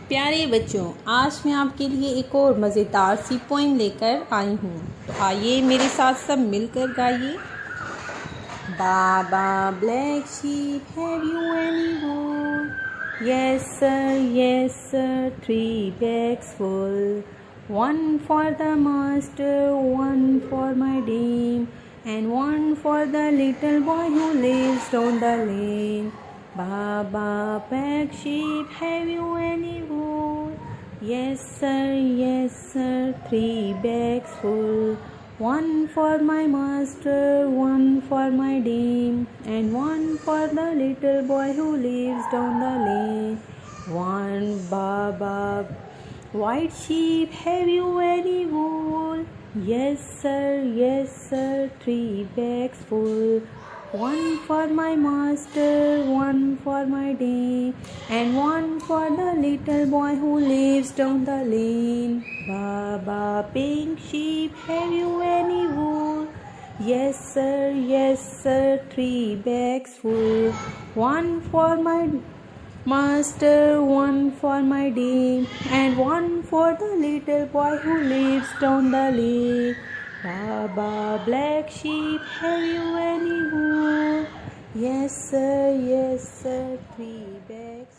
प्यारे बच्चों, आज मैं आपके लिए एक और मज़ेदार सी पोएम लेकर आई हूँ। तो आइए मेरे साथ सब मिलकर गाइए। Baa black sheep, have you any wool? Yes sir, 3 bags full. One for the master, one for my dame, and one for the little boy who lives down the lane. Baba black sheep, have you any wool? Yes sir, 3 bags full. One for my master, one for my dame, and one for the little boy who lives down the lane. One Baba white sheep, have you any wool? Yes sir, 3 bags full. One for my master, one for my dame, and one for the little boy who lives down the lane. Baba pink sheep, have you any wool? Yes sir, 3 bags full. One for my master, one for my dame, and one for the little boy who lives down the lane. Baba black sheep, have you any wool? Yes sir, 3 bags.